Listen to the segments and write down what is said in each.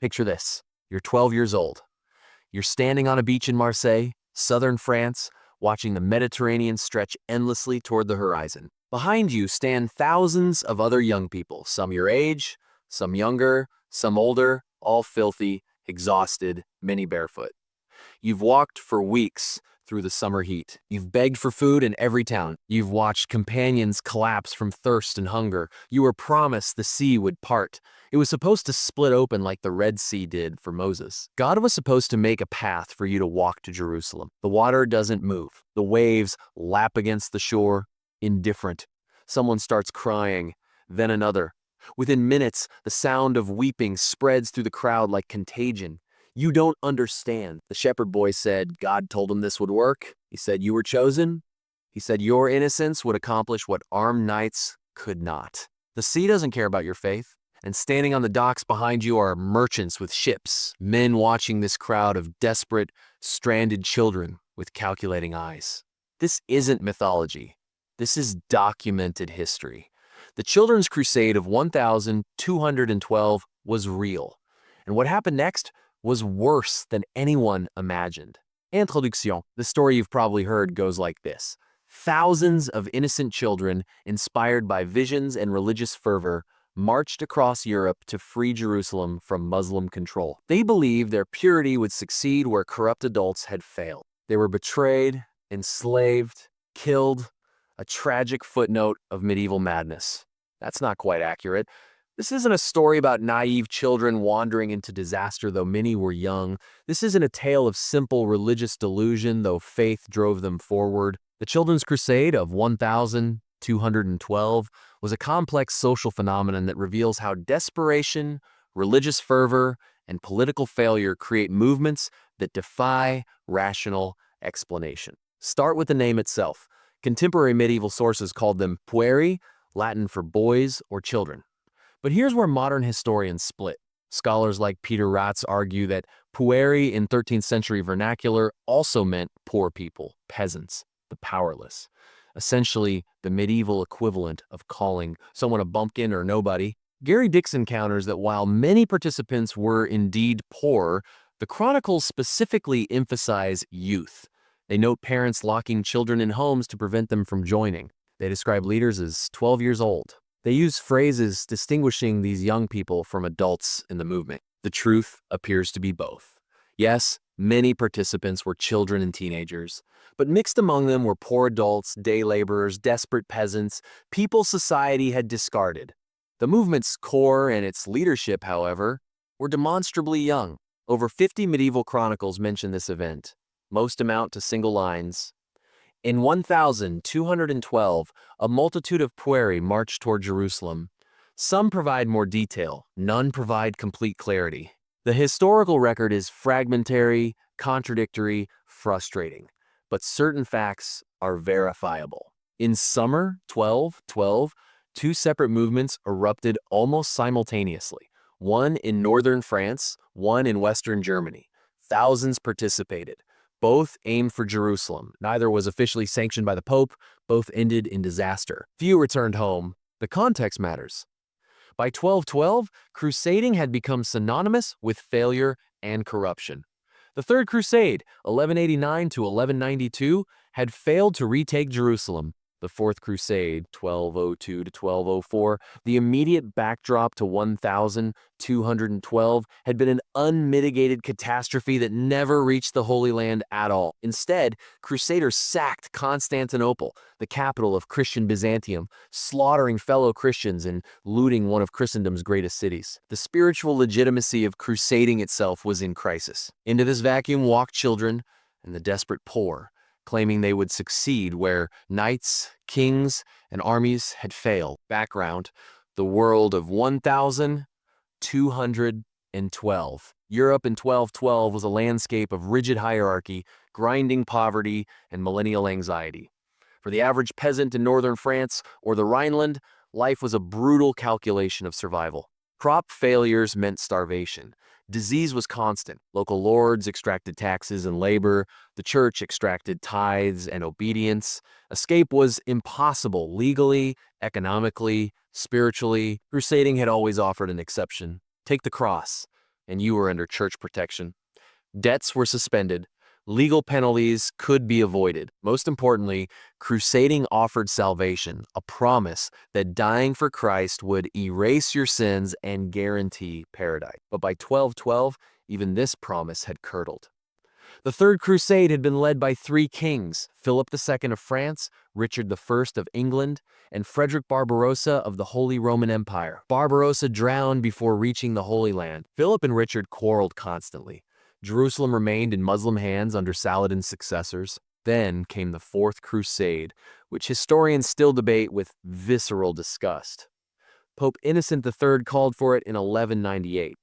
Picture this. You're 12 years old. You're standing on a beach in Marseille, southern France, watching the Mediterranean stretch endlessly toward the horizon. Behind you stand thousands of other young people, some your age, some younger, some older, all filthy, exhausted, many barefoot. You've walked for weeks through the summer heat. You've begged for food in every town. You've watched companions collapse from thirst and hunger. You were promised the sea would part. It was supposed to split open like the Red Sea did for Moses. God was supposed to make a path for you to walk to Jerusalem. The water doesn't move. The waves lap against the shore, indifferent. Someone starts crying, then another. Within minutes, the sound of weeping spreads through the crowd like contagion. You don't understand. The shepherd boy said God told him this would work. He said you were chosen. He said your innocence would accomplish what armed knights could not. The sea doesn't care about your faith. And standing on the docks behind you are merchants with ships, men watching this crowd of desperate, stranded children with calculating eyes. This isn't mythology. This is documented history. The Children's Crusade of 1212 was real. And what happened next was worse than anyone imagined. Introduction. The story you've probably heard goes like this. Thousands of innocent children, inspired by visions and religious fervor, marched across Europe to free Jerusalem from Muslim control. They believed their purity would succeed where corrupt adults had failed. They were betrayed, enslaved, killed, a tragic footnote of medieval madness. That's not quite accurate. This isn't a story about naive children wandering into disaster, though many were young. This isn't a tale of simple religious delusion, though faith drove them forward. The Children's Crusade of 1212 was a complex social phenomenon that reveals how desperation, religious fervor, and political failure create movements that defy rational explanation. Start with the name itself. Contemporary medieval sources called them pueri, Latin for boys or children. But here's where modern historians split. Scholars like Peter Ratz argue that pueri in 13th century vernacular also meant poor people, peasants, the powerless. Essentially, the medieval equivalent of calling someone a bumpkin or nobody. Gary Dixon counters that while many participants were indeed poor, the chronicles specifically emphasize youth. They note parents locking children in homes to prevent them from joining. They describe leaders as 12 years old. They use phrases distinguishing these young people from adults in the movement. The truth appears to be both. Yes, many participants were children and teenagers, but mixed among them were poor adults, day laborers, desperate peasants, people society had discarded. The movement's core and its leadership, however, were demonstrably young. Over 50 medieval chronicles mention this event. Most amount to single lines. In 1212, a multitude of pueri marched toward Jerusalem. Some provide more detail, none provide complete clarity. The historical record is fragmentary, contradictory, frustrating, but certain facts are verifiable. In summer 1212, two separate movements erupted almost simultaneously, one in northern France, one in western Germany. Thousands participated. Both aimed for Jerusalem. Neither was officially sanctioned by the Pope. Both ended in disaster. Few returned home. The context matters. By 1212, crusading had become synonymous with failure and corruption. The Third Crusade, 1189 to 1192, had failed to retake Jerusalem. The Fourth Crusade, 1202 to 1204, the immediate backdrop to 1212, had been an unmitigated catastrophe that never reached the Holy Land at all. Instead, Crusaders sacked Constantinople, the capital of Christian Byzantium, slaughtering fellow Christians and looting one of Christendom's greatest cities. The spiritual legitimacy of crusading itself was in crisis. Into this vacuum walked children and the desperate poor, claiming they would succeed where knights, kings, and armies had failed. Background: the world of 1212. Europe in 1212 was a landscape of rigid hierarchy, grinding poverty, and millennial anxiety. For the average peasant in northern France or the Rhineland, life was a brutal calculation of survival. Crop failures meant starvation. Disease was constant. Local lords extracted taxes and labor. The church extracted tithes and obedience. Escape was impossible legally, economically, spiritually. Crusading had always offered an exception. Take the cross. and you were under church protection. Debts were suspended. Legal penalties could be avoided. Most importantly, crusading offered salvation, a promise that dying for Christ would erase your sins and guarantee paradise. But by 1212, even this promise had curdled. The Third Crusade had been led by three kings, Philip II of France, Richard I of England, and Frederick Barbarossa of the Holy Roman Empire. Barbarossa drowned before reaching the Holy Land. Philip and Richard quarreled constantly. Jerusalem remained in Muslim hands under Saladin's successors. Then came the Fourth Crusade, which historians still debate with visceral disgust. Pope Innocent III called for it in 1198.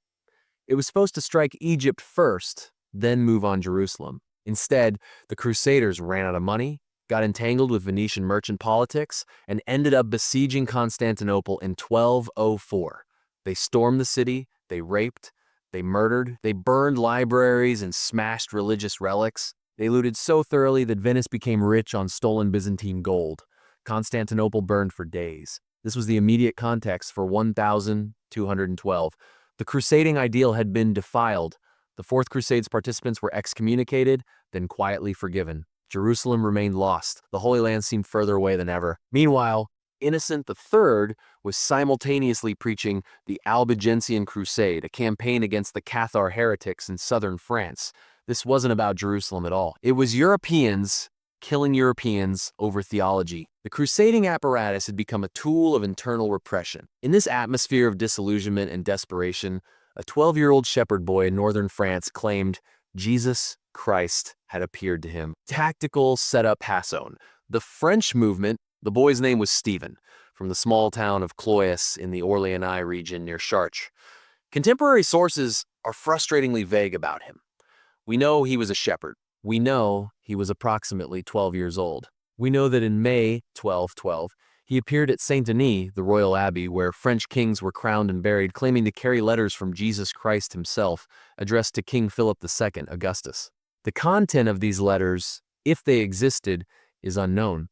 It was supposed to strike Egypt first, then move on Jerusalem. Instead, the Crusaders ran out of money, got entangled with Venetian merchant politics, and ended up besieging Constantinople in 1204. They stormed the city, they raped, they murdered, they burned libraries and smashed religious relics. They looted so thoroughly that Venice became rich on stolen Byzantine gold. Constantinople burned for days. This was the immediate context for 1212. The crusading ideal had been defiled. The Fourth Crusade's participants were excommunicated, then quietly forgiven. Jerusalem remained lost. The Holy Land seemed further away than ever. Meanwhile, Innocent III was simultaneously preaching the Albigensian Crusade, a campaign against the Cathar heretics in southern France. This wasn't about Jerusalem at all. It was Europeans killing Europeans over theology. The crusading apparatus had become a tool of internal repression. In this atmosphere of disillusionment and desperation, a 12-year-old shepherd boy in northern France claimed Jesus Christ had appeared to him. Tactical setup Hasson. The French movement, the boy's name was Stephen, from the small town of Cloyes in the Orléans region near Chartres. Contemporary sources are frustratingly vague about him. We know he was a shepherd. We know he was approximately 12 years old. We know that in May 1212, he appeared at Saint-Denis, the royal abbey, where French kings were crowned and buried, claiming to carry letters from Jesus Christ himself, addressed to King Philip II, Augustus. The content of these letters, if they existed, is unknown.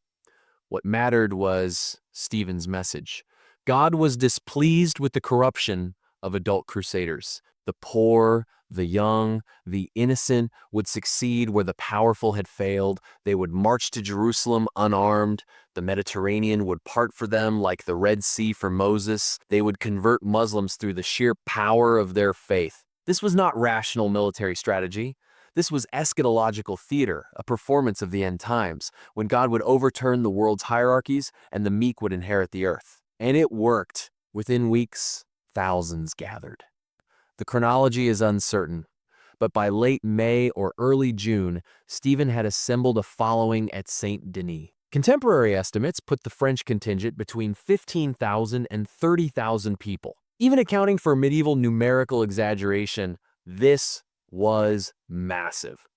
What mattered was Stephen's message. God was displeased with the corruption of adult crusaders. The poor, the young, the innocent would succeed where the powerful had failed. They would march to Jerusalem unarmed. The Mediterranean would part for them like the Red Sea for Moses. They would convert Muslims through the sheer power of their faith. This was not rational military strategy. This was eschatological theater, a performance of the end times, when God would overturn the world's hierarchies and the meek would inherit the earth. And it worked. Within weeks, thousands gathered. The chronology is uncertain, but by late May or early June, Stephen had assembled a following at Saint-Denis. Contemporary estimates put the French contingent between 15,000 and 30,000 people. Even accounting for medieval numerical exaggeration, this was massive.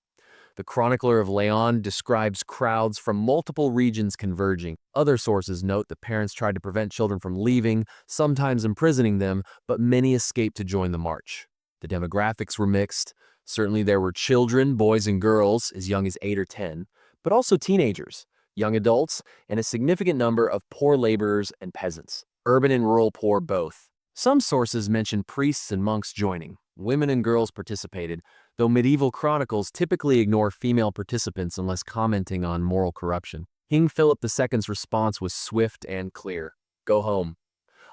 The chronicler of Leon describes crowds from multiple regions converging. Other sources note that parents tried to prevent children from leaving, sometimes imprisoning them, but many escaped to join the march. The demographics were mixed. Certainly there were children, boys and girls, as young as 8 or 10, but also teenagers, young adults, and a significant number of poor laborers and peasants, urban and rural poor both. Some sources mention priests and monks joining. Women and girls participated, though medieval chronicles typically ignore female participants unless commenting on moral corruption. King Philip II's response was swift and clear. Go home.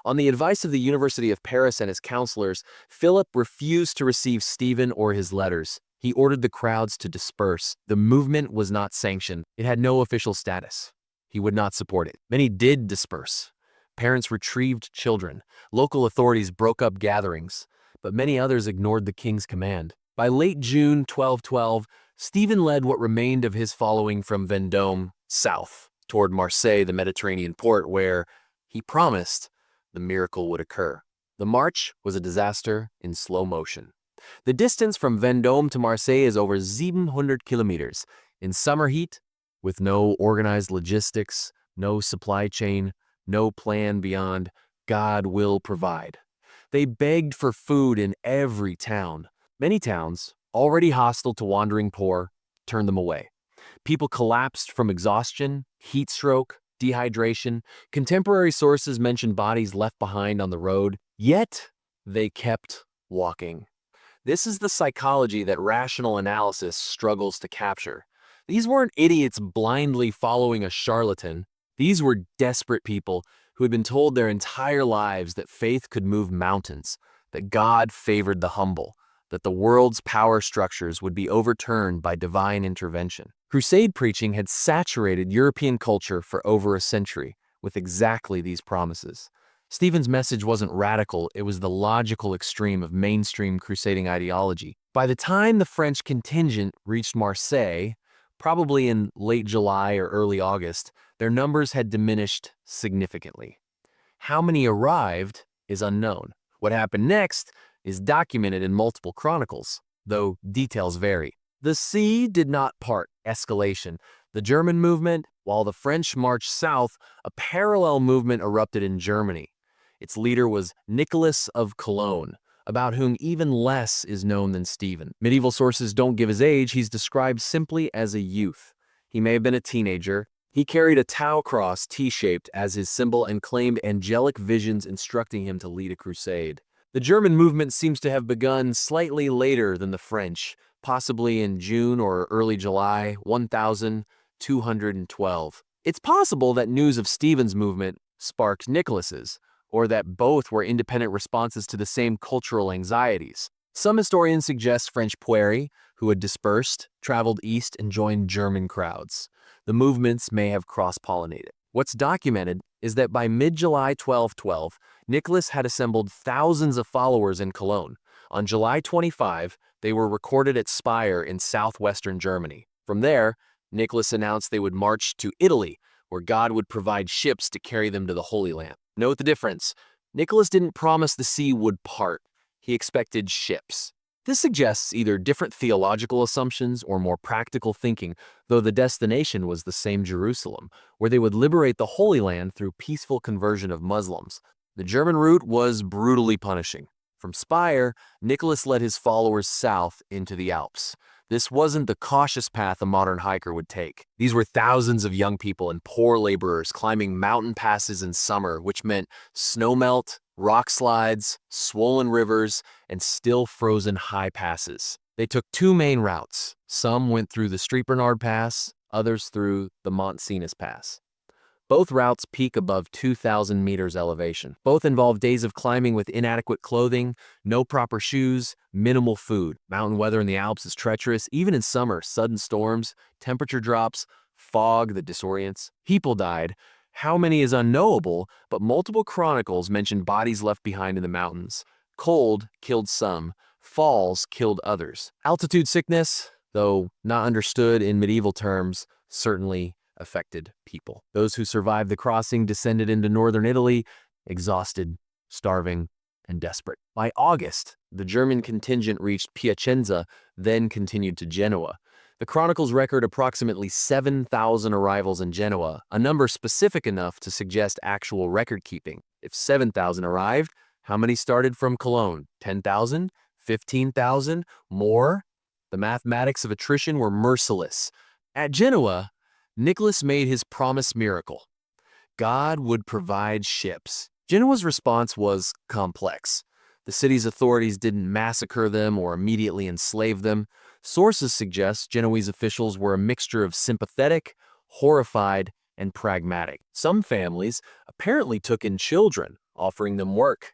On the advice of the University of Paris and his counselors, Philip refused to receive Stephen or his letters. He ordered the crowds to disperse. The movement was not sanctioned. It had no official status. He would not support it. Many did disperse. Parents retrieved children. Local authorities broke up gatherings, but many others ignored the king's command. By late June 1212, Stephen led what remained of his following from Vendôme south toward Marseille, the Mediterranean port, where he promised the miracle would occur. The march was a disaster in slow motion. The distance from Vendôme to Marseille is over 700 kilometers. In summer heat, with no organized logistics, no supply chain, no plan beyond God will provide. They begged for food in every town. Many towns, already hostile to wandering poor, turned them away. People collapsed from exhaustion, heat stroke, dehydration. Contemporary sources mention bodies left behind on the road, yet they kept walking. This is the psychology that rational analysis struggles to capture. These weren't idiots blindly following a charlatan. These were desperate people who had been told their entire lives that faith could move mountains, that God favored the humble, that the world's power structures would be overturned by divine intervention. Crusade preaching had saturated European culture for over a century with exactly these promises. Stephen's message wasn't radical, it was the logical extreme of mainstream crusading ideology. By the time the French contingent reached Marseille, probably in late July or early August, their numbers had diminished significantly. How many arrived is unknown. What happened next is documented in multiple chronicles, though details vary. The sea did not part. Escalation. The German movement, while the French marched south, a parallel movement erupted in Germany. Its leader was Nicholas of Cologne, about whom even less is known than Stephen. Medieval sources don't give his age. He's described simply as a youth. He may have been a teenager. He carried a Tau cross T-shaped as his symbol and claimed angelic visions instructing him to lead a crusade. The German movement seems to have begun slightly later than the French, possibly in June or early July 1212. It's possible that news of Stephen's movement sparked Nicholas's, or that both were independent responses to the same cultural anxieties. Some historians suggest French Pueri, who had dispersed, traveled east and joined German crowds. The movements may have cross-pollinated. What's documented is that by mid-July 1212, Nicholas had assembled thousands of followers in Cologne. On July 25, they were recorded at Speyer in southwestern Germany. From there, Nicholas announced they would march to Italy, where God would provide ships to carry them to the Holy Land. Note the difference. Nicholas didn't promise the sea would part. He expected ships. This suggests either different theological assumptions or more practical thinking, though the destination was the same Jerusalem, where they would liberate the Holy Land through peaceful conversion of Muslims. The German route was brutally punishing. From Speyer, Nicholas led his followers south into the Alps. This wasn't the cautious path a modern hiker would take. These were thousands of young people and poor laborers climbing mountain passes in summer, which meant snowmelt, rock slides, swollen rivers, and still frozen high passes. They took two main routes. Some went through the Street Bernard Pass, others through the Mont Cenis Pass. Both routes peak above 2,000 meters elevation. Both involve days of climbing with inadequate clothing, no proper shoes, minimal food. Mountain weather in the Alps is treacherous. Even in summer, sudden storms, temperature drops, fog that disorients. People died. How many is unknowable, but multiple chronicles mention bodies left behind in the mountains. Cold killed some. Falls killed others. Altitude sickness, though not understood in medieval terms, certainly affected people. Those who survived the crossing descended into northern Italy, exhausted, starving, and desperate. By August, the German contingent reached Piacenza, then continued to Genoa. The chronicles record approximately 7,000 arrivals in Genoa, a number specific enough to suggest actual record-keeping. If 7,000 arrived, how many started from Cologne? 10,000? 15,000? More? The mathematics of attrition were merciless. At Genoa, Nicholas made his promised miracle. God would provide ships. Genoa's response was complex. The city's authorities didn't massacre them or immediately enslave them. Sources suggest Genoese officials were a mixture of sympathetic, horrified, and pragmatic. Some families apparently took in children, offering them work.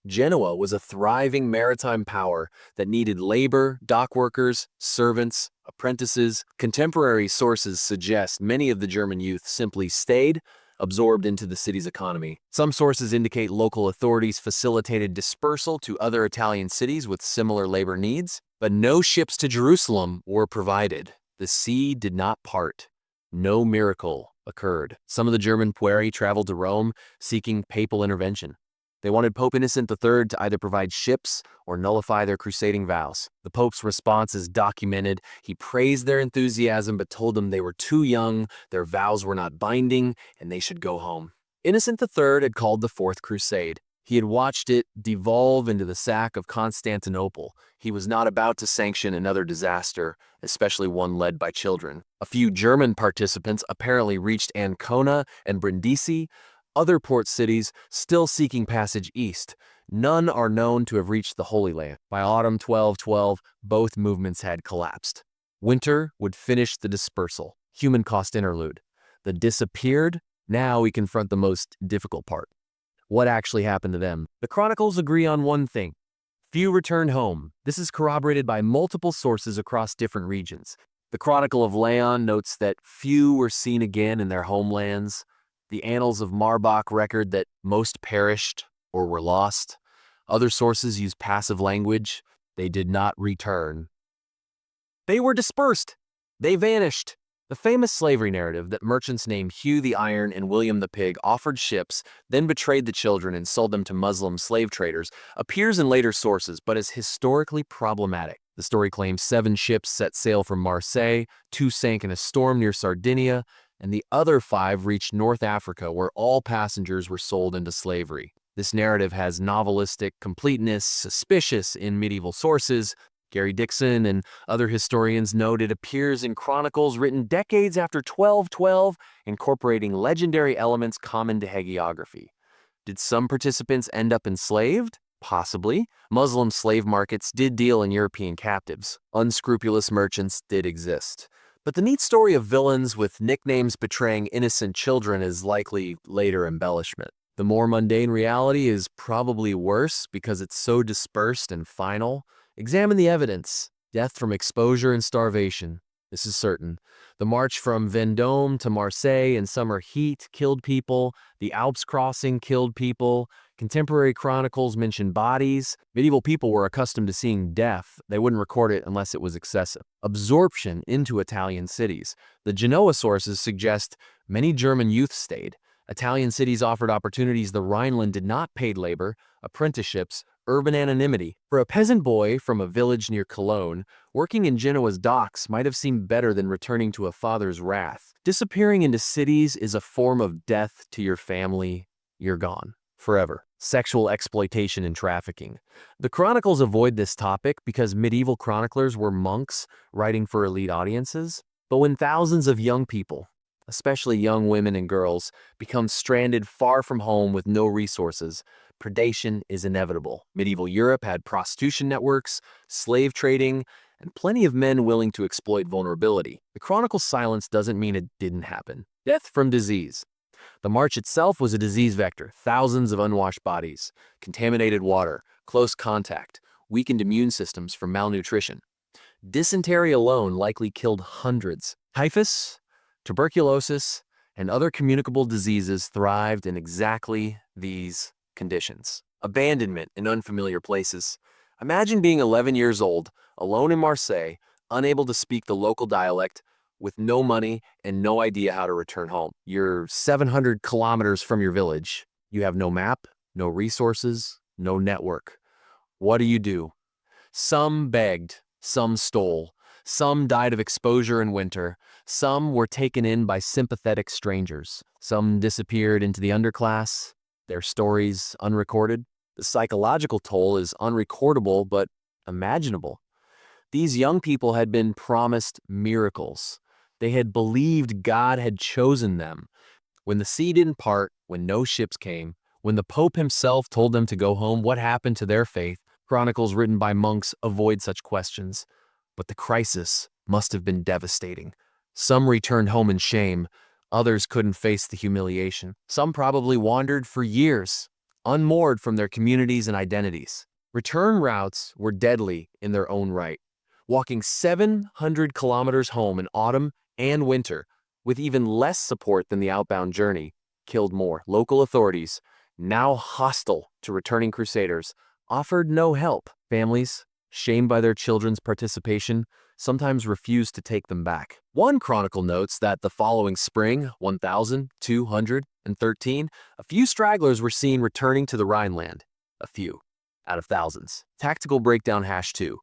Genoa was a thriving maritime power that needed labor, dock workers, servants, apprentices. Contemporary sources suggest many of the German youth simply stayed, absorbed into the city's economy. Some sources indicate local authorities facilitated dispersal to other Italian cities with similar labor needs, but no ships to Jerusalem were provided. The sea did not part. No miracle occurred. Some of the German Pueri traveled to Rome seeking papal intervention. They wanted Pope Innocent III to either provide ships or nullify their crusading vows. The Pope's response is documented. He praised their enthusiasm but told them they were too young, their vows were not binding, and they should go home. Innocent III had called the Fourth Crusade. He had watched it devolve into the sack of Constantinople. He was not about to sanction another disaster, especially one led by children. A few German participants apparently reached Ancona and Brindisi, other port cities still seeking passage east. None are known to have reached the Holy Land. By autumn 1212, both movements had collapsed. Winter would finish the dispersal. Human cost interlude. The disappeared. Now we confront the most difficult part. What actually happened to them? The chronicles agree on one thing. Few returned home. This is corroborated by multiple sources across different regions. The Chronicle of Leon notes that few were seen again in their homelands. The Annals of Marbach record that most perished or were lost. Other sources use passive language. They did not return. They were dispersed. They vanished. The famous slavery narrative that merchants named Hugh the Iron and William the Pig offered ships, then betrayed the children and sold them to Muslim slave traders, appears in later sources but is historically problematic. The story claims 7 ships set sail from Marseille, 2 sank in a storm near Sardinia, and the other 5 reached North Africa where all passengers were sold into slavery. This narrative has novelistic completeness, suspicious in medieval sources. Gary Dixon and other historians note it appears in chronicles written decades after 1212, incorporating legendary elements common to hagiography. Did some participants end up enslaved? Possibly. Muslim slave markets did deal in European captives. Unscrupulous merchants did exist. But the neat story of villains with nicknames betraying innocent children is likely later embellishment. The more mundane reality is probably worse because it's so dispersed and final. Examine the evidence. Death from exposure and starvation. This is certain. The march from Vendôme to Marseille in summer heat killed people. The Alps crossing killed people. Contemporary chronicles mention bodies. Medieval people were accustomed to seeing death. They wouldn't record it unless it was excessive. Absorption into Italian cities. The Genoa sources suggest many German youth stayed. Italian cities offered opportunities the Rhineland did not: paid labor, apprenticeships, urban anonymity. For a peasant boy from a village near Cologne, working in Genoa's docks might have seemed better than returning to a father's wrath. Disappearing into cities is a form of death to your family. You're gone forever. Sexual exploitation and trafficking. The chronicles avoid this topic because medieval chroniclers were monks writing for elite audiences. But when thousands of young people, especially young women and girls, become stranded far from home with no resources, predation is inevitable. Medieval Europe had prostitution networks, slave trading, and plenty of men willing to exploit vulnerability. The chronicle's silence doesn't mean it didn't happen. Death from disease. The march itself was a disease vector. Thousands of unwashed bodies, contaminated water, close contact, weakened immune systems from malnutrition. Dysentery alone likely killed hundreds. Typhus, tuberculosis, and other communicable diseases thrived in exactly these conditions. Abandonment in unfamiliar places. Imagine being 11 years old, alone in Marseille, unable to speak the local dialect, with no money and no idea how to return home. You're 700 kilometers from your village. You have no map, no resources, no network. What do? Some begged, some stole. Some died of exposure in winter. Some were taken in by sympathetic strangers. Some disappeared into the underclass, their stories unrecorded. The psychological toll is unrecordable but imaginable. These young people had been promised miracles. They had believed God had chosen them. When the sea didn't part, when no ships came, when the Pope himself told them to go home, what happened to their faith? Chronicles written by monks avoid such questions. But the crisis must have been devastating. Some returned home in shame. Others couldn't face the humiliation. Some probably wandered for years, unmoored from their communities and identities. Return routes were deadly in their own right. Walking 700 kilometers home in autumn and winter, with even less support than the outbound journey, killed more. Local authorities, now hostile to returning crusaders, offered no help. Families, shamed by their children's participation, sometimes refused to take them back. One chronicle notes that the following spring, 1213, a few stragglers were seen returning to the Rhineland. A few, out of thousands. Tactical breakdown #2.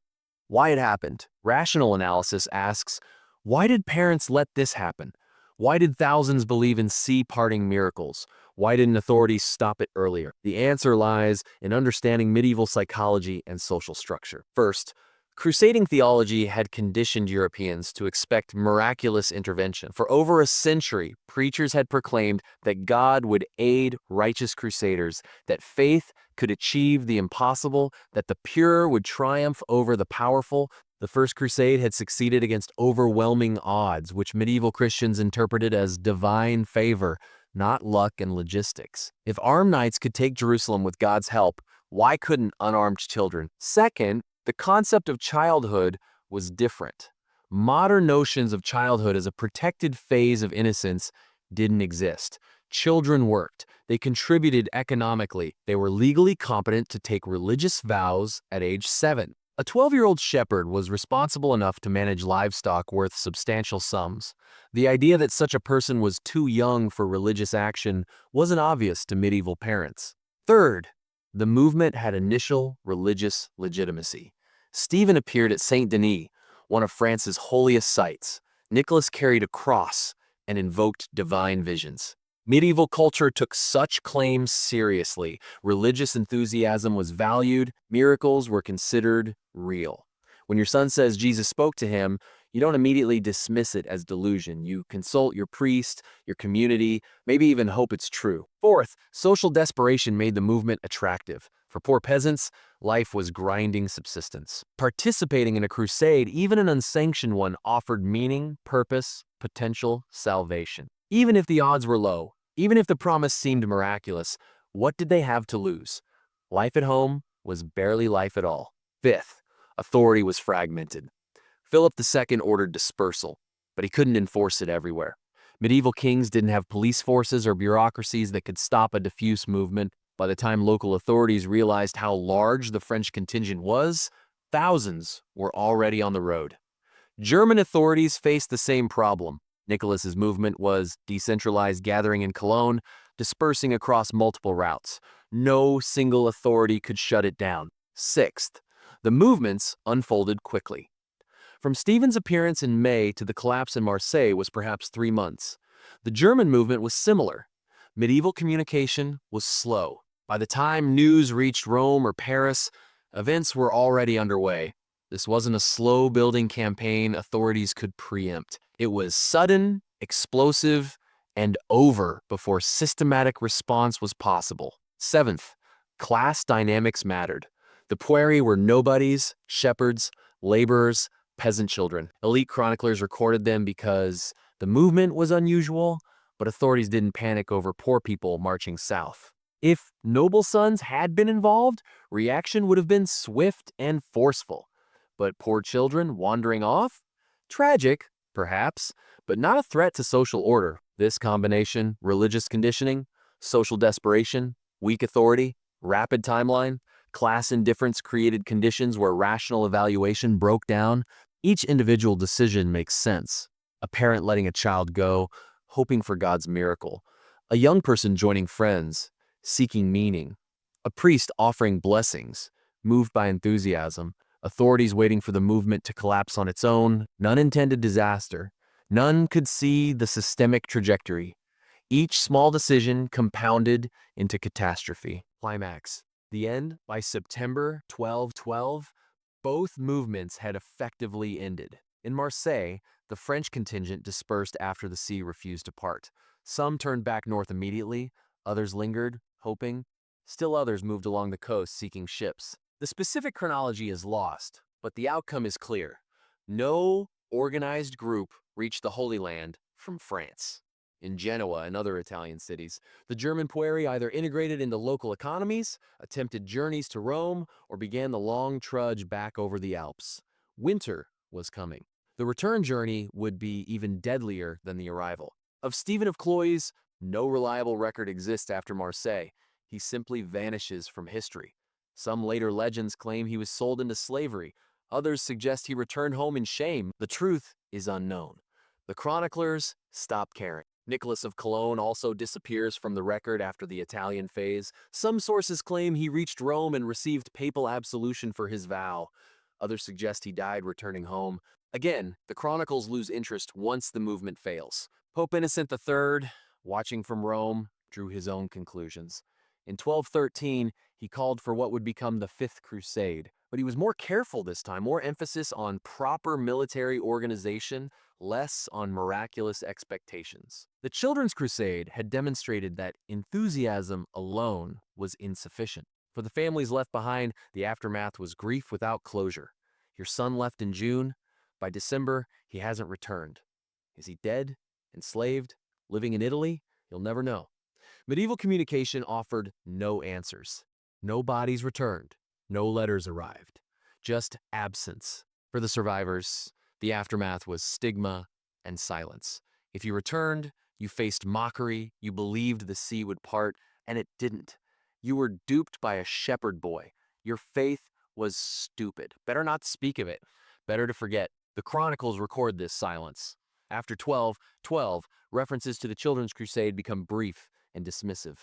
Why it happened. Rational analysis asks, why did parents let this happen? Why did thousands believe in sea-parting miracles? Why didn't authorities stop it earlier? The answer lies in understanding medieval psychology and social structure. First, Crusading theology had conditioned Europeans to expect miraculous intervention. For over a century, preachers had proclaimed that God would aid righteous crusaders, that faith could achieve the impossible, that the pure would triumph over the powerful. The First Crusade had succeeded against overwhelming odds, which medieval Christians interpreted as divine favor, not luck and logistics. If armed knights could take Jerusalem with God's help, why couldn't unarmed children? Second, the concept of childhood was different. Modern notions of childhood as a protected phase of innocence didn't exist. Children worked. They contributed economically. They were legally competent to take religious vows at age 7. A 12-year-old shepherd was responsible enough to manage livestock worth substantial sums. The idea that such a person was too young for religious action wasn't obvious to medieval parents. Third, the movement had initial religious legitimacy. Stephen appeared at Saint-Denis, one of France's holiest sites. Nicholas carried a cross and invoked divine visions. Medieval culture took such claims seriously. Religious enthusiasm was valued. Miracles were considered real. When your son says Jesus spoke to him, you don't immediately dismiss it as delusion. You consult your priest, your community, maybe even hope it's true. Fourth, social desperation made the movement attractive. For poor peasants, life was grinding subsistence. Participating in a crusade, even an unsanctioned one, offered meaning, purpose, potential salvation. Even if the odds were low, even if the promise seemed miraculous, what did they have to lose? Life at home was barely life at all. Fifth, authority was fragmented. Philip II ordered dispersal, but he couldn't enforce it everywhere. Medieval kings didn't have police forces or bureaucracies that could stop a diffuse movement. By the time local authorities realized how large the French contingent was, thousands were already on the road. German authorities faced the same problem. Nicholas's movement was decentralized gathering in Cologne, dispersing across multiple routes. No single authority could shut it down. Sixth, the movements unfolded quickly. From Stephen's appearance in May to the collapse in Marseille was perhaps 3 months. The German movement was similar. Medieval communication was slow. By the time news reached Rome or Paris, events were already underway. This wasn't a slow-building campaign authorities could preempt. It was sudden, explosive, and over before systematic response was possible. Seventh, class dynamics mattered. The pueri were nobodies, shepherds, laborers, peasant children. Elite chroniclers recorded them because the movement was unusual, but authorities didn't panic over poor people marching south. If noble sons had been involved, reaction would have been swift and forceful. But poor children wandering off? Tragic, perhaps, but not a threat to social order. This combination, religious conditioning, social desperation, weak authority, rapid timeline, class indifference created conditions where rational evaluation broke down. Each individual decision makes sense. A parent letting a child go, hoping for God's miracle. A young person joining friends, seeking meaning. A priest offering blessings, moved by enthusiasm. Authorities waiting for the movement to collapse on its own. None intended disaster. None could see the systemic trajectory. Each small decision compounded into catastrophe. Climax. The end, by September 1212, both movements had effectively ended. In Marseille, the French contingent dispersed after the sea refused to part. Some turned back north immediately, others lingered, hoping. Still others moved along the coast seeking ships. The specific chronology is lost, but the outcome is clear. No organized group reached the Holy Land from France. In Genoa and other Italian cities, the German pueri either integrated into local economies, attempted journeys to Rome, or began the long trudge back over the Alps. Winter was coming. The return journey would be even deadlier than the arrival. Of Stephen of Cloyes, no reliable record exists after Marseille. He simply vanishes from history. Some later legends claim he was sold into slavery. Others suggest he returned home in shame. The truth is unknown. The chroniclers stop caring. Nicholas of Cologne also disappears from the record after the Italian phase. Some sources claim he reached Rome and received papal absolution for his vow. Others suggest he died returning home. Again, the chronicles lose interest once the movement fails. Pope Innocent III, watching from Rome, drew his own conclusions. In 1213, he called for what would become the Fifth Crusade, But he was more careful this time, more emphasis on proper military organization, less on miraculous expectations. The Children's Crusade had demonstrated that enthusiasm alone was insufficient. For the families left behind, the aftermath was grief without closure. Your son left in June. By December, he hasn't returned. Is he dead? Enslaved? Living in Italy? You'll never know. Medieval communication offered no answers. No bodies returned. No letters arrived. Just absence. For the survivors, the aftermath was stigma and silence. If you returned, you faced mockery, you believed the sea would part, and it didn't. You were duped by a shepherd boy. Your faith was stupid. Better not speak of it. Better to forget. The chronicles record this silence. After 1212, references to the Children's Crusade become brief and dismissive.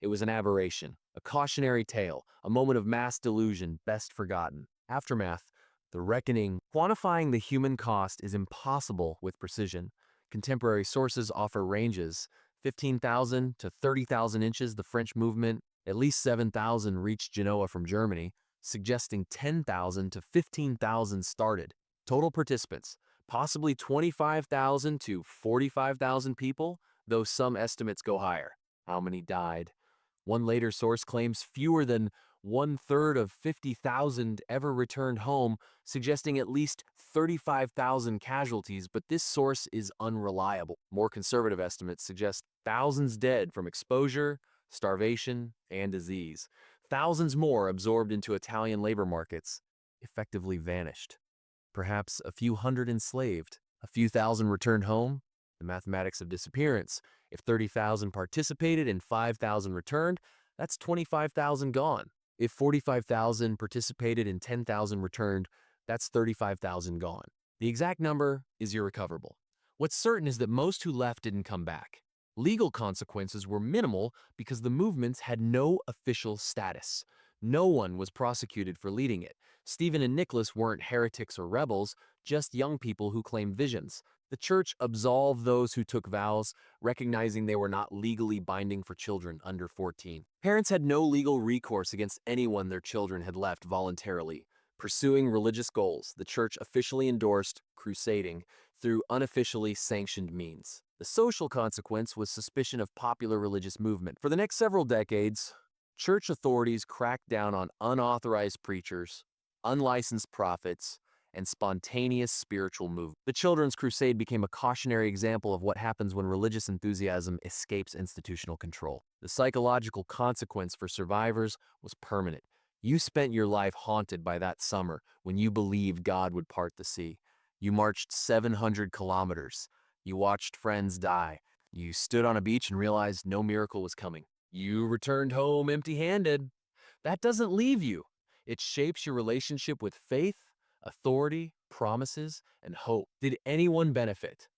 It was an aberration, a cautionary tale, a moment of mass delusion best forgotten. Aftermath, the reckoning. Quantifying the human cost is impossible with precision. Contemporary sources offer ranges, 15,000 to 30,000 inches the French movement, at least 7,000 reached Genoa from Germany, suggesting 10,000 to 15,000 started. Total participants, possibly 25,000 to 45,000 people, though some estimates go higher. How many died? One later source claims fewer than 1/3 of 50,000 ever returned home, suggesting at least 35,000 casualties, but this source is unreliable. More conservative estimates suggest thousands dead from exposure, starvation, and disease. Thousands more absorbed into Italian labor markets, effectively vanished. Perhaps a few hundred enslaved, a few thousand returned home. The mathematics of disappearance. If 30,000 participated and 5,000 returned, that's 25,000 gone. If 45,000 participated and 10,000 returned, that's 35,000 gone. The exact number is irrecoverable. What's certain is that most who left didn't come back. Legal consequences were minimal because the movements had no official status. No one was prosecuted for leading it. Stephen and Nicholas weren't heretics or rebels, just young people who claimed visions. The church absolved those who took vows, recognizing they were not legally binding for children under 14. Parents had no legal recourse against anyone their children had left voluntarily. Pursuing religious goals, the church officially endorsed crusading through unofficially sanctioned means. The social consequence was suspicion of popular religious movement. For the next several decades, church authorities cracked down on unauthorized preachers, unlicensed prophets, and spontaneous spiritual movement. The Children's Crusade became a cautionary example of what happens when religious enthusiasm escapes institutional control. The psychological consequence for survivors was permanent. You spent your life haunted by that summer when you believed God would part the sea. You marched 700 kilometers. You watched friends die. You stood on a beach and realized no miracle was coming. You returned home empty-handed. That doesn't leave you. It shapes your relationship with faith, authority, promises, and hope. Did anyone benefit?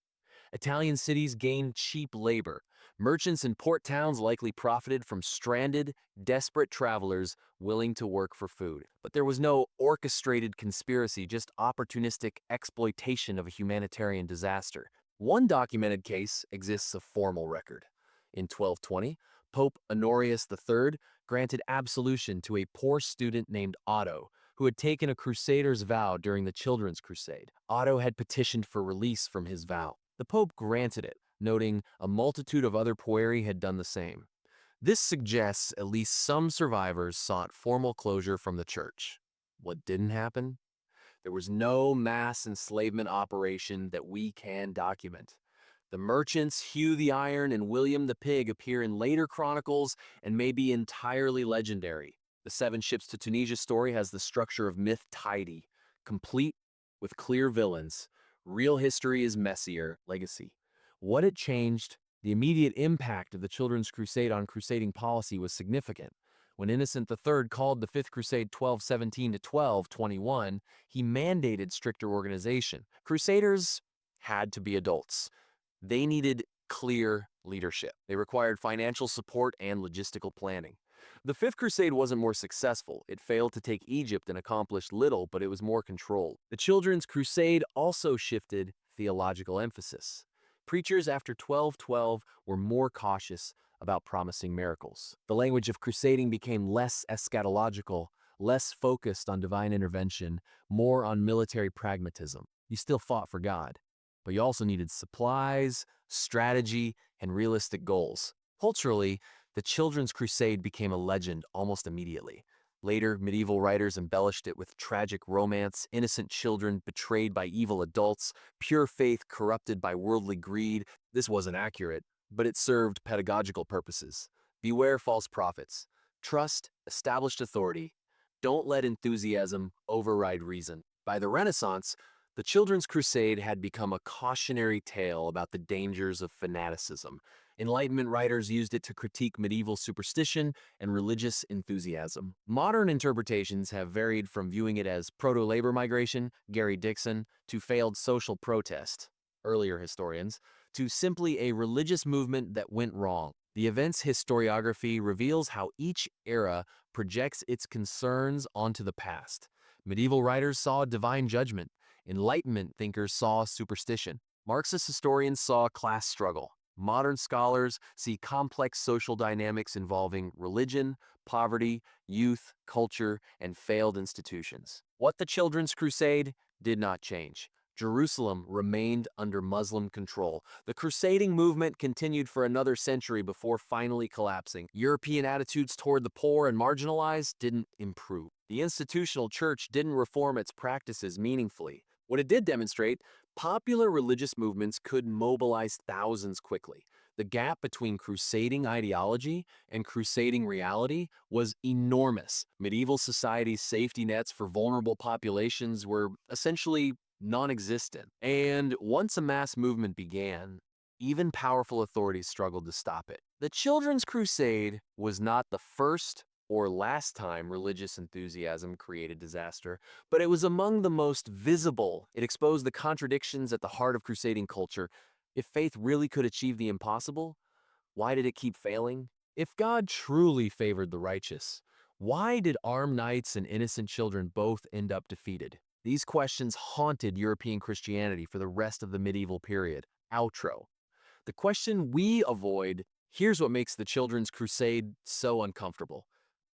Italian cities gained cheap labor. Merchants in port towns likely profited from stranded, desperate travelers willing to work for food. But there was no orchestrated conspiracy, just opportunistic exploitation of a humanitarian disaster. One documented case exists of formal record. In 1220, Pope Honorius III granted absolution to a poor student named Otto, who had taken a crusader's vow during the Children's Crusade. Otto had petitioned for release from his vow. The Pope granted it, noting a multitude of other pueri had done the same. This suggests at least some survivors sought formal closure from the church. What didn't happen? There was no mass enslavement operation that we can document. The merchants Hugh the Iron and William the Pig appear in later chronicles and may be entirely legendary. The Seven Ships to Tunisia story has the structure of myth tidy, complete with clear villains. Real history is messier. Legacy. What it changed, the immediate impact of the Children's Crusade on crusading policy was significant. When Innocent III called the Fifth Crusade 1217 to 1221, he mandated stricter organization. Crusaders had to be adults. They needed clear leadership. They required financial support and logistical planning. The Fifth Crusade wasn't more successful. It failed to take Egypt and accomplished little, but it was more controlled. The Children's Crusade also shifted theological emphasis. Preachers after 1212 were more cautious about promising miracles. The language of crusading became less eschatological, less focused on divine intervention, more on military pragmatism. You still fought for God, but you also needed supplies, strategy, and realistic goals. Culturally, the Children's Crusade became a legend almost immediately. Later, medieval writers embellished it with tragic romance, innocent children betrayed by evil adults, pure faith corrupted by worldly greed. This wasn't accurate, but it served pedagogical purposes. Beware false prophets. Trust established authority. Don't let enthusiasm override reason. By the Renaissance, the Children's Crusade had become a cautionary tale about the dangers of fanaticism. Enlightenment writers used it to critique medieval superstition and religious enthusiasm. Modern interpretations have varied from viewing it as proto-labor migration, Gary Dixon, to failed social protest, earlier historians, to simply a religious movement that went wrong. The event's historiography reveals how each era projects its concerns onto the past. Medieval writers saw divine judgment. Enlightenment thinkers saw superstition. Marxist historians saw class struggle. Modern scholars see complex social dynamics involving religion, poverty, youth, culture, and failed institutions. What the Children's Crusade did not change. Jerusalem remained under Muslim control. The crusading movement continued for another century before finally collapsing. European attitudes toward the poor and marginalized didn't improve. The institutional church didn't reform its practices meaningfully. What it did demonstrate, popular religious movements could mobilize thousands quickly. The gap between crusading ideology and crusading reality was enormous. Medieval society's safety nets for vulnerable populations were essentially non-existent. And once a mass movement began, even powerful authorities struggled to stop it. The Children's Crusade was not the first or last time religious enthusiasm created disaster, but it was among the most visible. It exposed the contradictions at the heart of crusading culture. If faith really could achieve the impossible, why did it keep failing? If God truly favored the righteous, why did armed knights and innocent children both end up defeated? These questions haunted European Christianity for the rest of the medieval period. Outro. The question we avoid, here's what makes the Children's Crusade so uncomfortable.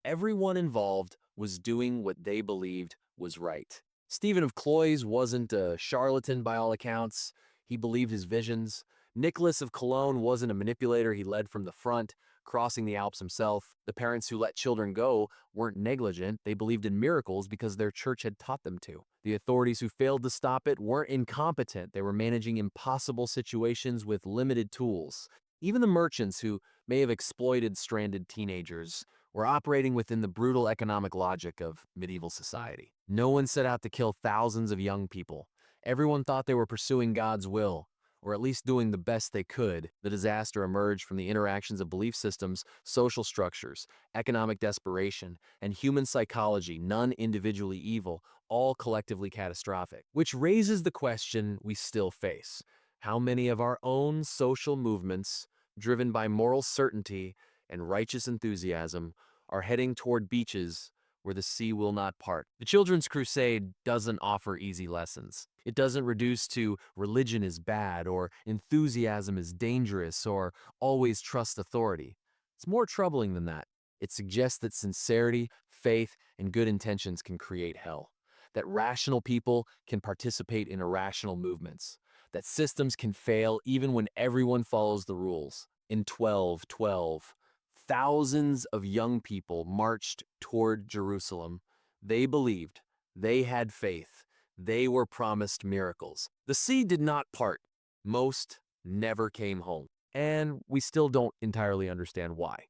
Everyone involved was doing what they believed was right. Stephen of Cloyes wasn't a charlatan by all accounts. He believed his visions. Nicholas of Cologne wasn't a manipulator. He led from the front, crossing the Alps himself. The parents who let children go weren't negligent. They believed in miracles because their church had taught them to. The authorities who failed to stop it weren't incompetent. They were managing impossible situations with limited tools. Even the merchants who may have exploited stranded teenagers were operating within the brutal economic logic of medieval society. No one set out to kill thousands of young people. Everyone thought they were pursuing God's will, or at least doing the best they could. The disaster emerged from the interactions of belief systems, social structures, economic desperation, and human psychology, none individually evil, all collectively catastrophic. Which raises the question we still face. How many of our own social movements, driven by moral certainty and righteous enthusiasm, are heading toward beaches where the sea will not part? The Children's Crusade doesn't offer easy lessons. It doesn't reduce to religion is bad, or enthusiasm is dangerous, or always trust authority. It's more troubling than that. It suggests that sincerity, faith, and good intentions can create hell. That rational people can participate in irrational movements. That systems can fail even when everyone follows the rules. In 1212, thousands of young people marched toward Jerusalem. They believed, they had faith, they were promised miracles. The sea did not part. Most never came home. And we still don't entirely understand why.